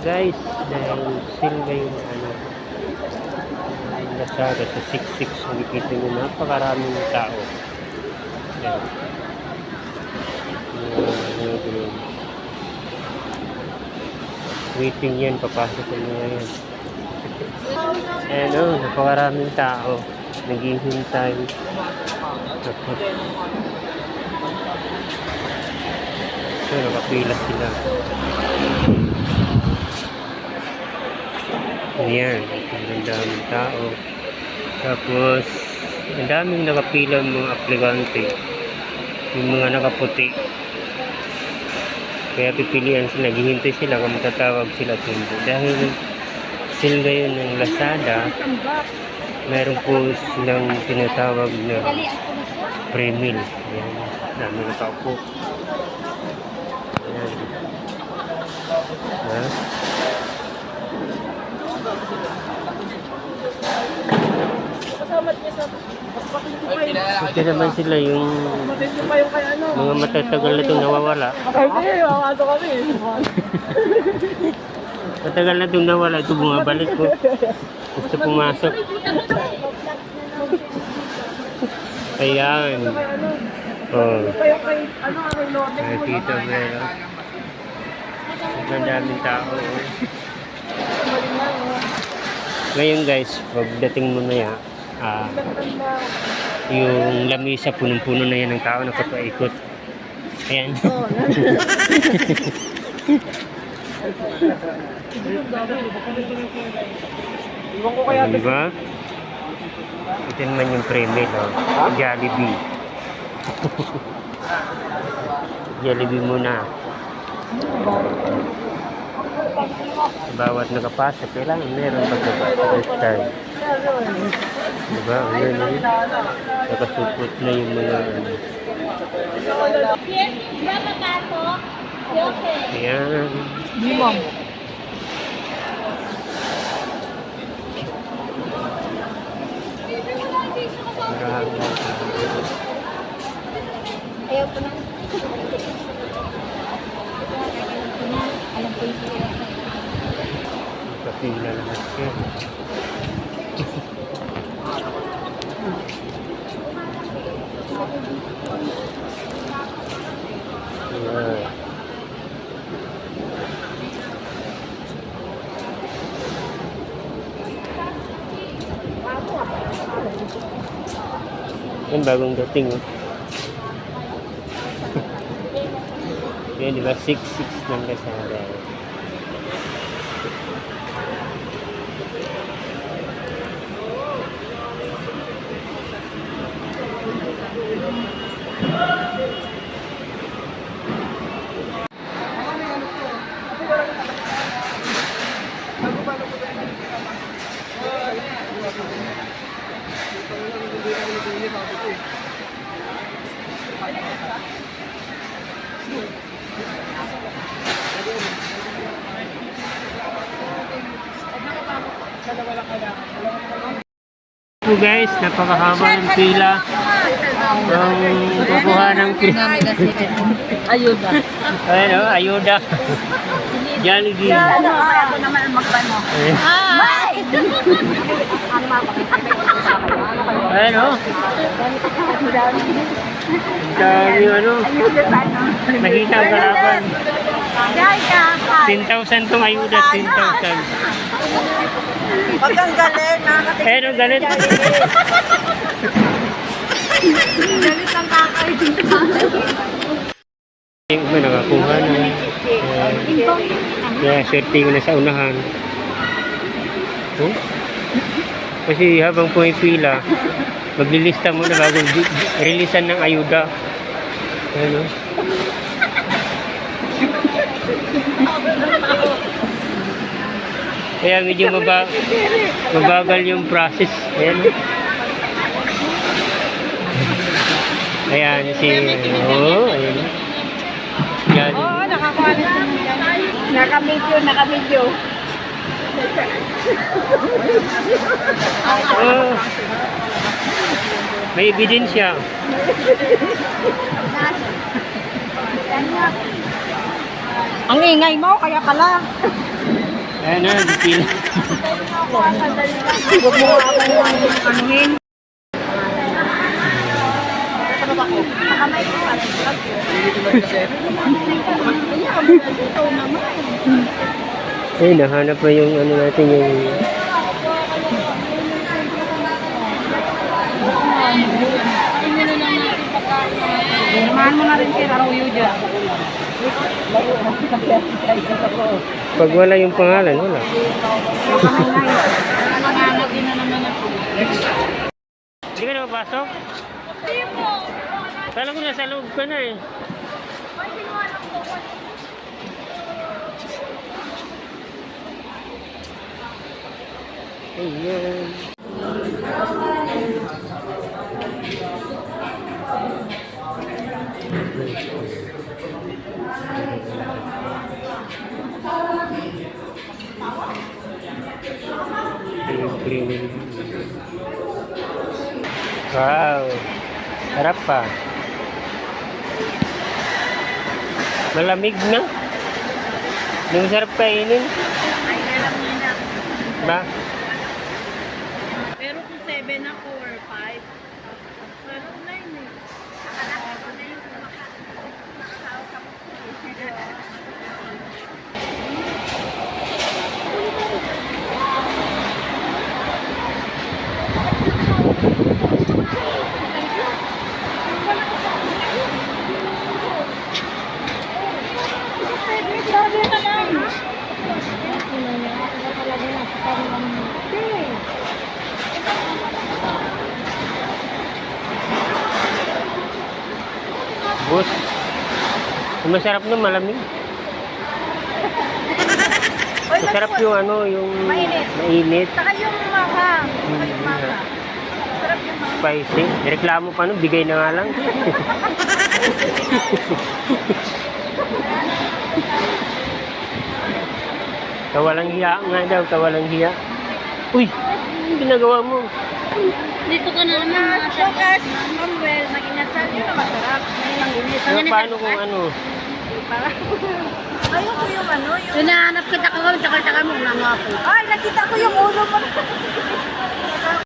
guys, dahil sale ngayon Lazada sa 66, nakikita nyo napakaraming tao. Ayan. Waiting yan, papasok ko na ngayon. Ayan o, napakaraming tao. Naghihintay. Tapos, so, nakapila sila. Ayan, ang daming tao. Tapos, ang daming nakapila mga aplikante. Yung mga nakaputi. Kaya pipilian sila, naghihintay sila kung matatawag sila hindi. Dahil sale ngayon ng Lazada, meron po silang tinatawag na pre-meal. Ayan, dami nakaupo. Ayan. Ha? Kasi naman sila yung mga matatagal na itong nawawala. Matagal na itong nawala, ito bumabalik ko. Gusto pumasok. Ayan. Oh. Nakikita mo yan. Ang daming tao. Ngayon guys, pagdating mo na yan, yung lamisa punong-puno na yan ng tao nakapaikot. Ayan. Diba? Ito naman yung pre-meal, Jollibee. Jollibee muna. Bawat nakapasok, kailangan meron pagkakasal. Diba? Ayan, nakasupot na yung mga ayan. Limang. Ayaw po na. Alam ko yung kapila lahat siya. Yan bagong dating yan diba 6-6 lang Lazada. So guys, napakahaba ng pila. Kukuha ng pila. ayuda. Ayun o, ayuda. Jollibee. Ako naman magpano. Hi! Ayun o. Dami ano. Mahina ang kalaban. 10,000 tong ayuda, 10,000. Huwag kang galit, Ayun o, galit. galit ang kakainin. May nakakuha na. Kaya swerte ko na sa unahan. Kasi habang pumipila, maglilista mo na bago releasean ng ayuda. Ano? Kaya medyo mabagal yung process. Ayan. Ayan si ayan. Yan. Oo, nakakuha na. Naka-video. Oh. May ebidensya. Ang ingay mo, kaya pala. Ayan na, bipila. Huwag mo anuhin. Kamay ko pa. Ay, nahanap pa yung ano natin yung... Samahan mo na rin si Aruyo dyan. Pag wala yung pangalan, wala. Nanganap din na naman ako. Hindi ka na mapasok? Kala ko nasa loob ka na eh. Ayan. Wow, sarap pa. Malamig na. Yung sarap kainin. Ay, alam niya na. Ba? Pero kung 7 ako or 5, pero 9 eh. Akala ko na yung Bus. Masarap na malamig. Masarap yung ano, yung Mainit. mainit. Saka yung maka. Saka yung maka. Sarap yung maka. Spicy. Reklamo pa no, bigay na nga lang. Kawalang hiya nga daw, kawalang hiya. Uy, ano ginagawa mo? Dito ka na naman. Sukas. Manuel, mag-inasal yun na masarap. Pero paano kung ano? Ayoko yung ano, yung... Hinahanap kita kagabi, tsaka mo, nangako. Ay, nakita ko yung ulo mo.